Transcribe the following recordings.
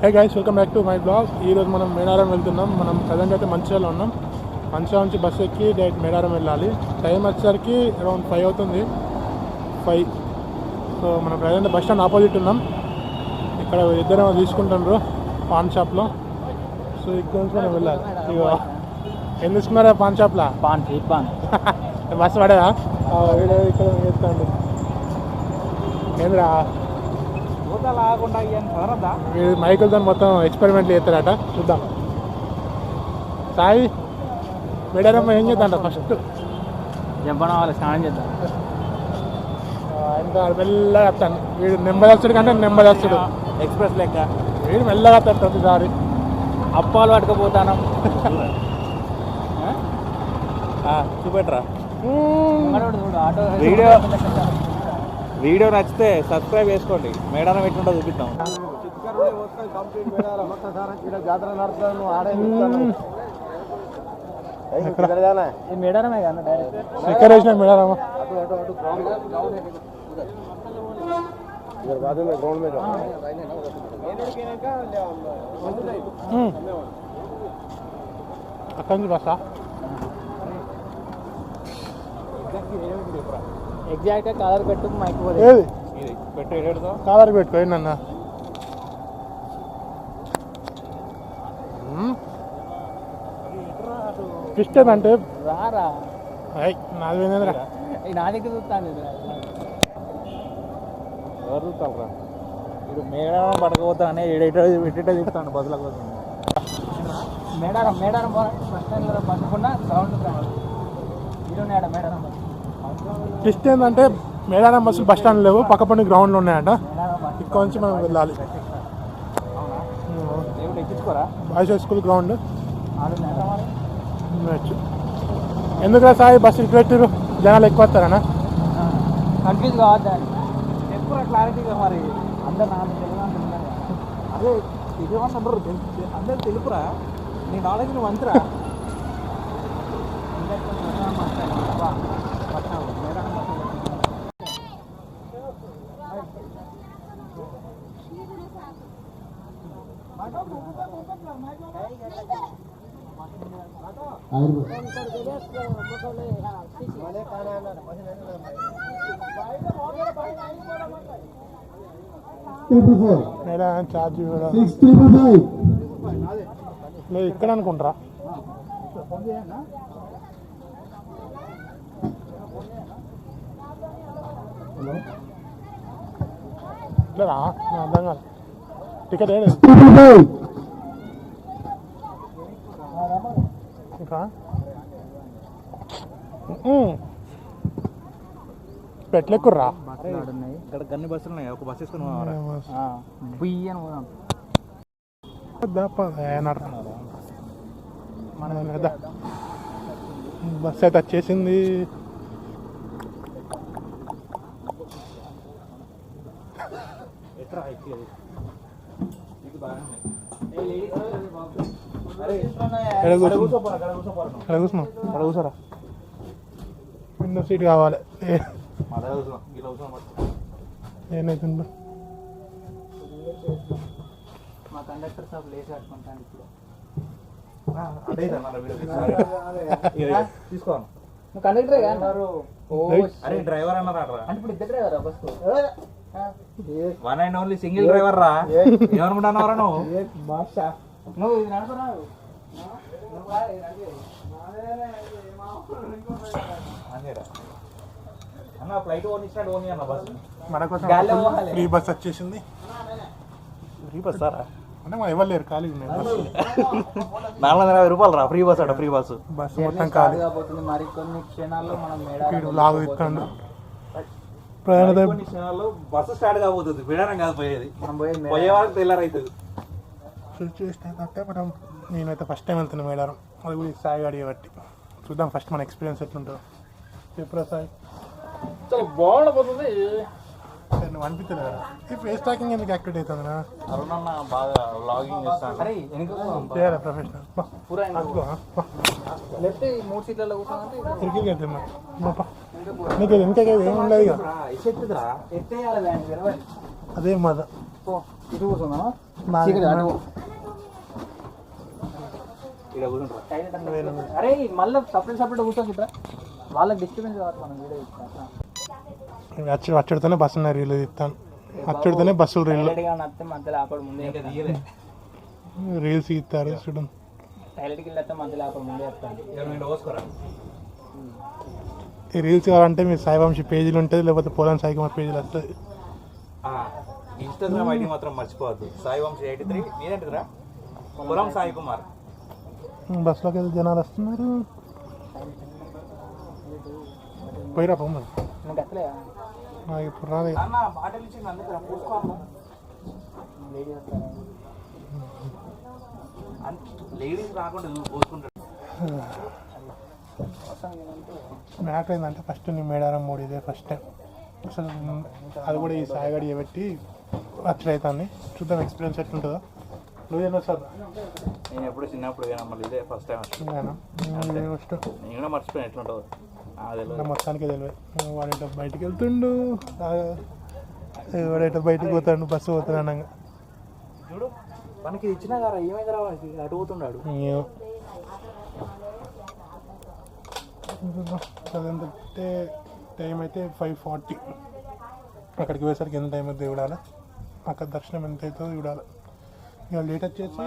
Hey guys, welcome back to my blog. ఈరోజు మనం మేడారం వెళ్తున్నాం. మనం ప్రజెంట్ అయితే మంచిర్యాలలో ఉన్నాం. మంచిర్యాల నుంచి బస్సు ఎక్కి డైరెక్ట్ మేడారం వెళ్ళాలి. టైం వచ్చేసరికి అరౌండ్ 5 అవుతుంది. 5. సో మనం ప్రజెంట్ బస్ స్టాండ్ ఆపోజిట్ ఉన్నాం. ఇక్కడ ఇద్దరు తీసుకుంటున్నారు పాన్ షాప్లో. సో ఇక్కడ నుంచి మనం వెళ్ళాలి. ఇగో ఏం తీసుకున్నారా పాన్ షాప్లో? పాన్ స్వీట్ పాన్. బస్సు పడేదా? వీడియో ఇక్కడ చేస్తాండి. ఏంద్రా మైకులతో మొత్తం ఎక్స్పెరిమెంట్లు చేస్తారట. చూద్దాం. సాయి మేడారమ్మ ఏం చేద్దాంట ఫస్ట్ చెప్పవాలి, స్నానం చేద్దాం. ఆయన మెల్లగా వస్తాను. వీడు నెమ్మదస్తుడు కంటే నెమ్మదస్తుడు ఎక్స్ప్రెస్ లెక్క వీడు మెల్లగా వస్తాడు ప్రతిసారి. అప్పాలు పట్టుకుపోతాను. చూపెట్టరా వీడియో నచ్చితే సబ్స్క్రైబ్ చేసుకోండి. మేడారం ఎట్లుంటో చూపిస్తాం. మేడారమే కదా ఎక్కడ వేసిన మేడారమ్మ. అక్కడి నుంచి బస్సా? ఎగ్జాక్ట్ కలర్ పెట్టు మైక్ పెట్టు కాలర్ పెట్టుకోండి అన్న. ఇష్టం అంటే రారా నాది పోయిందిరా. నా దగ్గర చూస్తాను. ఎవరు చూస్తారా? ఇప్పుడు మేడారం పడకపోతానే ఎడిట చెప్తాను బస్సుల కోసం. మేడారం బస్ స్టాండ్లో పట్టుకున్న సౌండ్ ఇరున్నాడు. మేడారం ట్విస్ట్ ఏంటంటే మేడారం బస్సులు బస్ స్టాండ్ లేవు, పక్కపండి గ్రౌండ్లో ఉన్నాయంట. ఇక్కడ నుంచి మనం వెళ్ళాలి. Boys high school ground. ఎందుకురా సాయి బస్సు ఇటు పెట్టారు? జనాలు ఎక్కువ వస్తారనా? కన్ఫ్యూజ్ కావద్దని ఎక్కువ క్లారిటీగా. మరి అందరు అదే తెలియమంటారు. అందరు తెలుపురా, నీ నాలెడ్జ్ నువ్వు అంతరా. ఛార్జ్ లేదు ఇక్కడ అనుకుంటారా? లేదా అర్థం కాదు. టికెట్ ఏది ఇంకా పెట్లెక్కుర్రా. ఇక్కడ గన్ని బస్సులు ఉన్నాయి. ఒక బస్సు వేసుకుని బస్ అయితే వచ్చేసింది. కూర్చోరా, విండో సీట్ కావాలి. ఏమైతుందో మా కండక్టర్ సాబ్ లేచి కట్టుకుంటాను. ఇప్పుడు కండక్టరే అరే డ్రైవర్ అన్నారా? అంటే ఇప్పుడు ఇద్దరు డ్రైవరా bus? One and only single driver రా. ఏమనుకుంటున్నారా నువ్వు? నువ్వు ఇది నడపరా. అన్న ఫ్లైట్ ఓన్ ఇచ్చినట్టు ఓన్ అన్న బస్సు మన కోసం. ఫ్రీ బస్ వచ్చేసింది. ఫ్రీ బస్ సారా అంటే మనం ఇవ్వలేరు, ఖాళీ ఉన్నాయి. 450 రూపాయలు రా ఫ్రీ బస్. అట ఫ్రీ బస్సు. బస్సు మొత్తం ఖాళీ. మరికొన్ని క్షణాల్లో మనం లాగు ఇస్తాడు. క్షణాల్లో బస్సు స్టార్ట్ కాబోతుంది. మేడారం కాదు పోయేది. పోయే వాళ్ళకి తెల్లారైతుంది. సిచ్యువేషన్ ఏంటంటే నేనైతే ఫస్ట్ టైం వెళ్తున్నాను మేడారం. అది కూడా సాయి గాడి బట్టి చూద్దాం ఫస్ట్ మన ఎక్స్పీరియన్స్ ఎట్లుంటుందో. చెప్పురా సాయి. చాలా బాగుండబోతుంది. నువ్వు అనిపించలేదు కదా ఈ ఫేస్ ట్రాకింగ్ ఎందుకు యాక్టివేట్ అవుతుందినా? అరుణన్న బాగా వ్లాగింగ్ చేస్తాను. చేయాలి ప్రొఫెషనల్. నీకు ఇంకా ఏమి ఉండదు ఇక. అదే మద ఇటు కూర్చుందా అరే మళ్ళీ సపరేట్ కూర్చోకి ఇట్లా వాళ్ళకి డిస్టర్బెన్స్ కావాలి మనం వీడియో అచ్చడితోనే బస్సు ఉన్నాయి రీలు ఇస్తాను అచ్చడితోనే బస్సులు రీలు మధ్యలో ఆపడు ముందే రీల్స్ ఇస్తారు చూడండి టైలెట్కి వెళ్ళి మధ్యలో ఆపడు ముందే చెప్తాను ఈ రీల్స్ కావాలంటే మీ సాయివంశీ పేజీలు ఉంటుంది లేకపోతే పోలాన్ సాయి కుమార్ పేజీలు వస్తుంది ఇన్స్టాగ్రామ్ ఐడి మాత్రం మర్చిపోవద్దు సాయివంశీ 83 మీరేంటిరా పొలం సాయి కుమార్ బస్సులోకి వెళ్తే జనాలు వస్తున్నారు పోయిరా పొమ్మ ఇప్పుడు రాదు లేడీస్ రాకుండా పోసుకుంటారు మ్యాటర్ ఏంటంటే ఫస్ట్ నీ మేడారం మూడు ఇదే ఫస్ట్ టైం అసలు అది కూడా ఈ సాయిగడి పెట్టి వచ్చవుతుంది చూద్దాం ఎక్స్పీరియన్స్ ఎట్లుంటుందో నువ్వేనా సార్ నేను ఎప్పుడు చిన్నప్పుడు మళ్ళీ ఇదే ఫస్ట్ టైం ఫస్ట్ నేను కూడా మర్చిపోయాను ఎట్లుంటుందో మొత్తానికి తెలియదు వాడేటో బయటికి వెళ్తుండు వాడేటో బయటకు పోతాడు బస్సు పోతాడు అనగా చూడు మనకి ఇచ్చినా కదా ఏమైంది రావాలి అటు పోతున్నాడు అదంటే టైం అయితే 5:40 అక్కడికి పోయేసరికి ఎంత టైం అవుతుంది చూడాలి అక్కడ దర్శనం ఎంత అవుతుందో చూడాలి ఇక డేట్ వచ్చేసి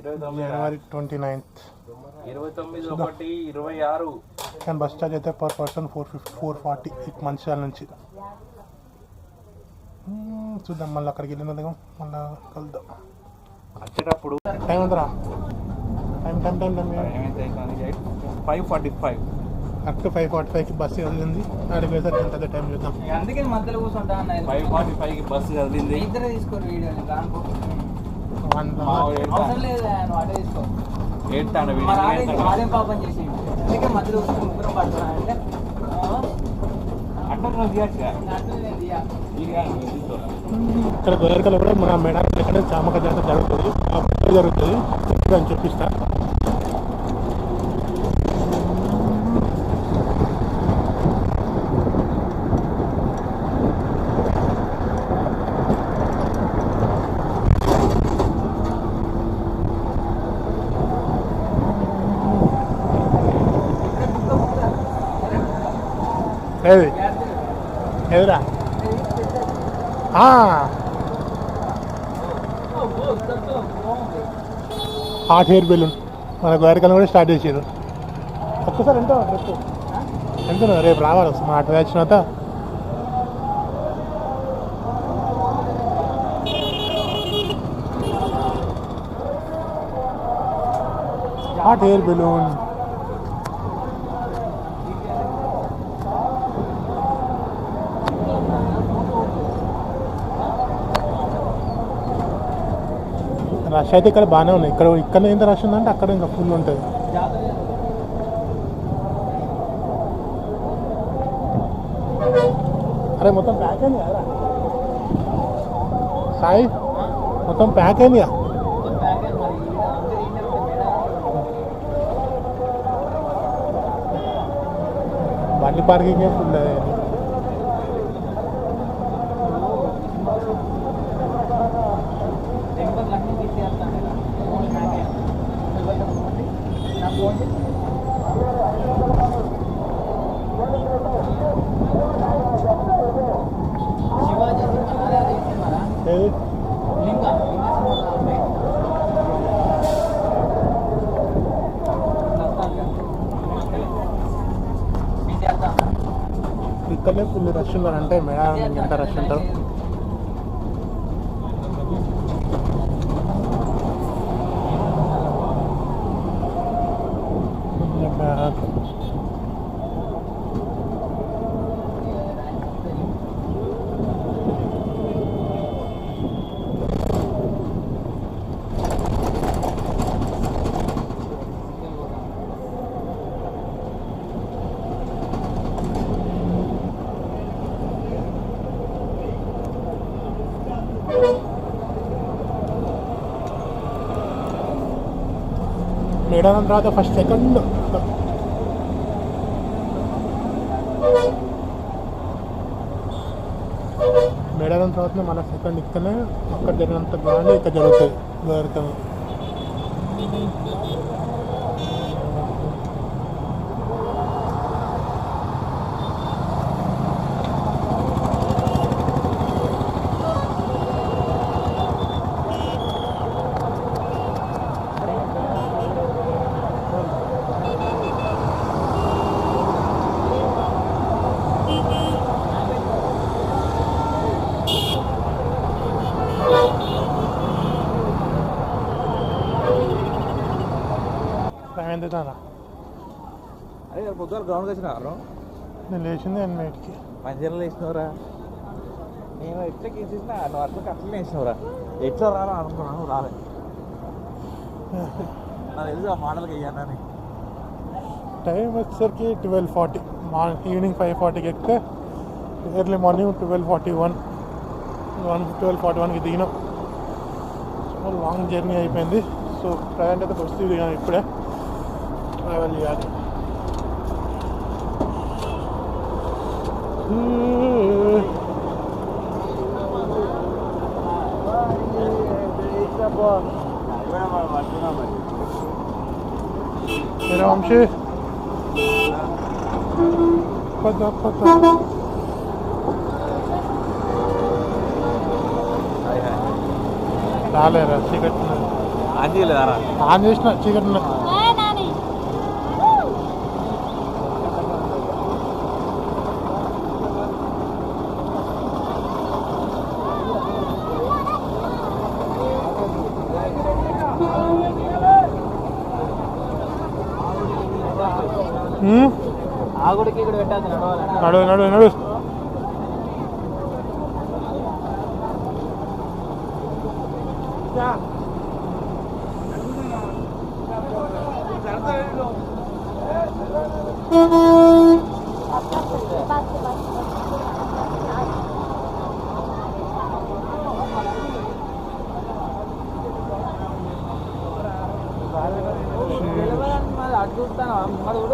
January 29th 29/1/26 కానీ బస్ ఛార్జ్ అయితే పర్ పర్సన్ 440 మంచిర్యాల నుంచి చూద్దాం మళ్ళీ అక్కడికి వెళ్ళినందుకు మళ్ళీ కలుద్దాం వచ్చేటప్పుడు టైం ఉందరా టైం 5:45 కరెక్ట్ 5:45కి బస్సు కదిలింది అక్కడికి పోయేసరికి ఎంత టైం చూద్దాం అందుకే మధ్యలో కూర్చుంటా 5:45కి బస్సు కదిలింది ఇద్దరు తీసుకోరు వీడియో అవసరం లేదు అటే తీసుకో ఆడేం పాపం చేసి అందుకే మధ్యలో ముగ్గురం పడుతున్నా అంటే ఇక్కడ గోదావరికలో కూడా మన మేడారం ఎక్కడ చామక జాతర జరుగుతుంది ఎప్పుడు అని చూపిస్తా ఏది ఎదురా హాట్ హెయిర్ బెలూన్ మన గోదావరికలో కూడా స్టార్ట్ చేసారు ఒక్కసారి ఎంత ట్రిప్ ఎంత రేపు రావాలి వస్తుంది మా అటు వచ్చిన తర్వాత హాట్ హెయిర్ బెలూన్ రష్ అయితే ఇక్కడ బాగానే ఉన్నాయి ఇక్కడ ఎంత రష్ ఉందంటే అక్కడ ఇంకా ఫుల్ ఉంటుంది అరే మొత్తం ప్యాక్ అయింది కదా సాయి మొత్తం ప్యాక్ అయిందిగా బండి పార్కింగ్ ఫుల్ ఇక్కడనే ఫుల్ రష్ ఉన్నారంటే మేడారం ఎంత రష్ ఉంటారు మేడారం తర్వాత ఫస్ట్ సెకండ్ మేడారం మంత్స్ అవుతుంది మళ్ళీ సెకండ్ ఇక్కడనే అక్కడ జరిగినంత గ్రాండ్ ఇక్కడ జరుగుతుంది ద్వారకా. ఎందుకన్నా అదే పొద్దున గ్రౌండ్కి వచ్చినారు నేను లేచింది 8కి. మంచిగా వేసినవరా? నేను ఎట్లా వేసేసిన నువ్వు అట్లా అట్లనే వేసినవరా? ఎట్లా రారా అనుకున్నాను, రాలే. నాకు తెలుసు ఆ మోడల్కి వేయాలని. టైం వచ్చేసరికి 12:40, ఈవినింగ్ 5:40కి ఎక్కితే ఎర్లీ మార్నింగ్ 12:41, 12:41కి దిగినాం. సో లాంగ్ జర్నీ అయిపోయింది. సో ప్రజెంట్ అయితే బస్సు దిగాను, ఇప్పుడే ట్రావెల్ చేయాలి. వంశీ రాలేరా? చీకట్ ఆన్ చేయలేదారా? ఆన్ చేసిన చీకట్ ఉన్నది. ఆగుడికి ఇక్కడ పెట్టాలి. నడు నడు నడు.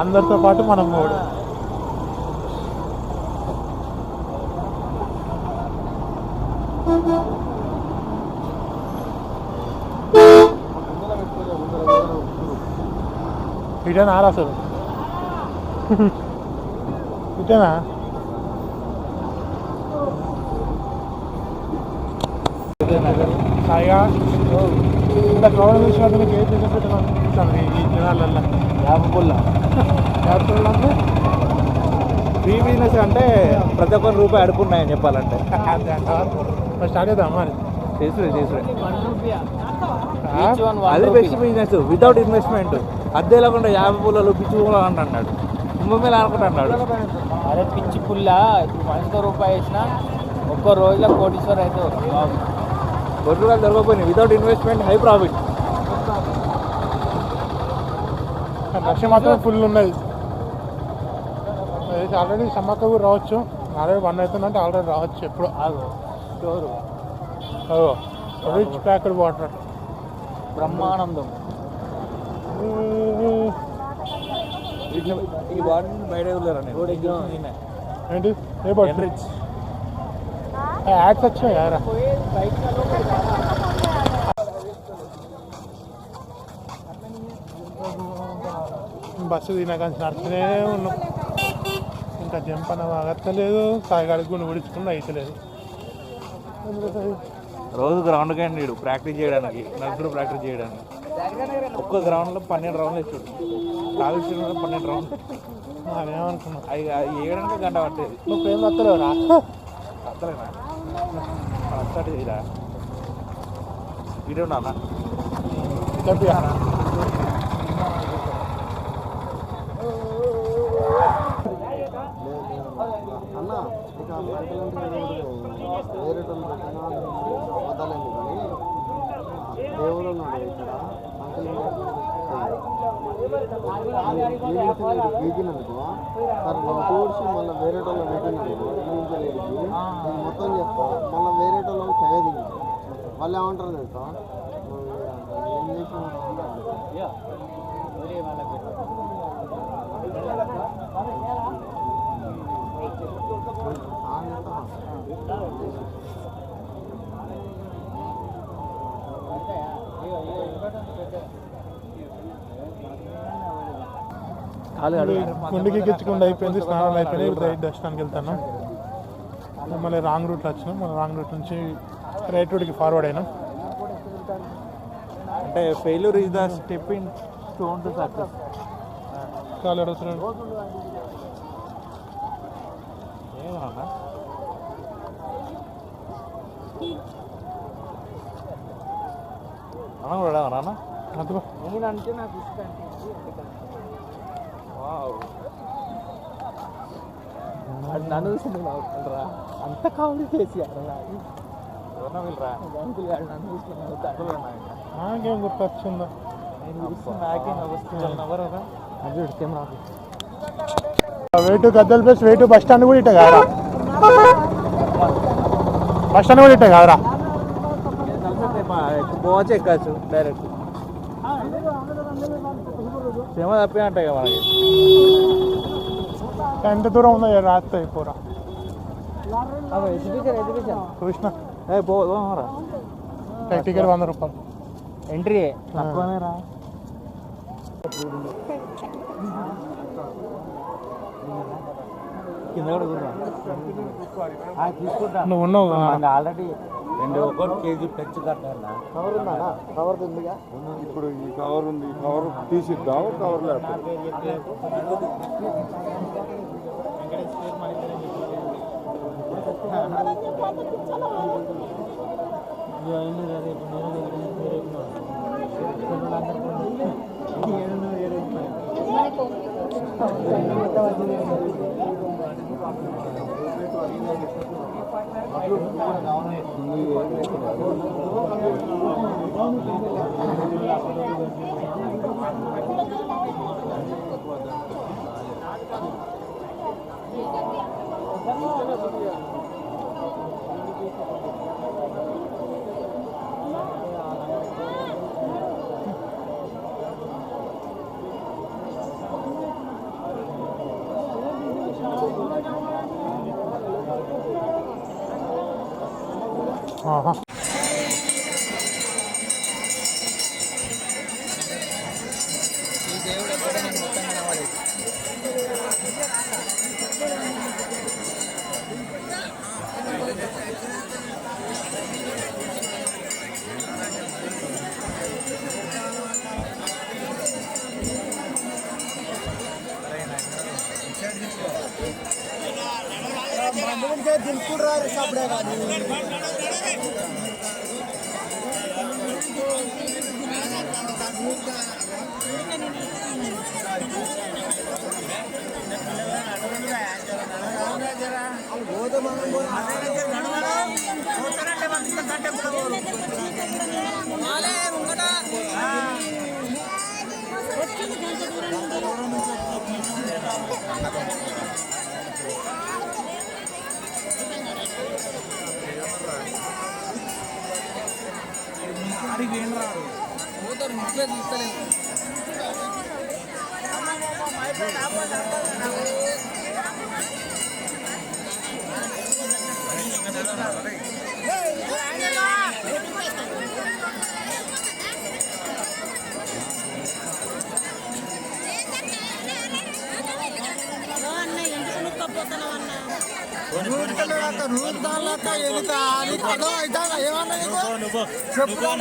అందరితో పాటు మనం కూడా ఇటేనా అసలు ఇటేనా? సాయిగా ఇంత క్రౌడ్ చూసినట్టు మీకు ఏం చేసి పెట్టాలనిపిస్తుంది ఈ జనాలల్లో? యాభై అంటే ఫ్రీ బిజినెస్ అంటే ప్రతి ఒక్కరి రూపాయి అడుకున్నాయని చెప్పాలంటే. స్టార్ట్ చేద్దాం మరి. చేసుడే అది బెస్ట్ బిజినెస్ వితౌట్ ఇన్వెస్ట్మెంట్. అద్దె లేకుండా 50 పుల్లలు పిచ్చి పుల్ల అంటున్నాడు, కుంభమేళ అనుకుంటున్నాడు. అరే పిచ్చి పుల్ల ఇప్పుడు మనిషితో రూపాయి వేసినా ఒక్క రోజులో కోటీశ్వర్ అయితే కోటి రూపాయలు దొరకపోయినాయి. Without investment high profit. Rush మాత్రం ఫుల్ ఉన్నది. ఆల్రెడీ సమ్మక్క కూడా రావచ్చు, ఆల్రెడీ 1 అవుతుందంటే ఆల్రెడీ రావచ్చు. ఎప్పుడు store rich packed water Brahmanandam. ఈ బాటిల్ బయట ఏంటి ఏ బాటిల్? రిచ్ యాడ్స్ వచ్చాయి యారా. బస్సు తినకాంచి నడుస్తూనే ఉన్నాం. ఇంకా జంపన ఆగత్తలేదు, సాయిగాడికి గుండు గుడించుకుండా అయితలేదు. రోజు గ్రౌండ్కి అండి ప్రాక్టీస్ చేయడానికి, నలుగురు ప్రాక్టీస్ చేయడానికి. ఒక్క గ్రౌండ్లో 12 రౌండ్లు వేసాడు. కాలుష్యంలో 12 రౌండ్లు. అదేమనుకున్నా అవి వేయడానికి గంట పట్టేది. నువ్వు ఏం వస్తలేవురా? వస్తలేనా? స్టార్ట్ చేయరా? వీడియో నాన్న చెప్పిరా అన్న ఇక వేరే అబద్ధాలండి కానీ దేవుడు ఉన్నాడు ఇక్కడ వీకినందుకు సార్ నేను చూసి మళ్ళీ వేరే వాళ్ళు వీకినందుకు నేను మొత్తం చెప్తా. మళ్ళీ వేరే వాళ్ళు చేయదు. వాళ్ళు ఏమంటారు తెలుసా, ఏం చేసి గుండెకి గిచ్చుకుండా అయిపోయింది, స్నానాలు అయిపోయినాయి, దర్శనానికి వెళ్తాను. మళ్ళీ రాంగ్ రూట్లో వచ్చినాం, మన రాంగ్ రూట్ నుంచి రైట్ రూట్కి ఫార్వర్డ్ అయినాం. అంటే failure is the stepping stone to success. కాలు ఎడవసరం ఏమన్నా అన్న కూడా అన్న అదిగో నేనంటే నాకు ఇష్టం. నన్ను చూసి నువ్వు నవ్వుతుండ్రా, అంత కామెడీ చేసి ఎవరన్నా వీళ్ళరా అంకుల్ గారు నన్ను చూసి నవ్వుతాడు. నాకేం గుర్తొచ్చిందో. నాకే నవ్వుస్తున్నాను ఎవరన్నా అది కెమెరా వెయిట్ గద్దెల ప్లేస్ వెయిట్ బస్ స్టాండ్ కూడా ఇట్టే కాదురా, బస్ స్టాండ్ కూడా ఇట్టే కాదురా. పోవచ్చు ఎక్కచ్చు డైరెక్ట్. శ్రమ తప్పే అంటాయి కదా మనకి. ఎంత దూరం ఉందో రాస్తాయి పోరా. చూసిన పోరా టికెట్ 100 రూపాయలు ఎంట్రీ తక్కువనే రా. కింద కూడా తీసుకుంటా. నువ్వు ఉన్నావు ఆల్రెడీ 1 కేజీ పెంచు కట్టారా. కవర్ ఉందా? కవర్ ఉందిగా. ఇప్పుడు ఈ కవర్ ఉంది, ఈ కవర్ తీసిద్దాం, కవర్ లేకపోతే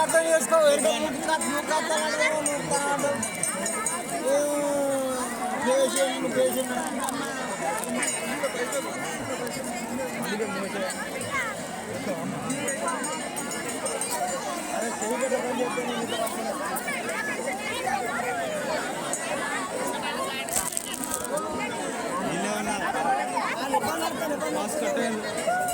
అర్థం చేసుకో. మాస్క్ కట్టాను.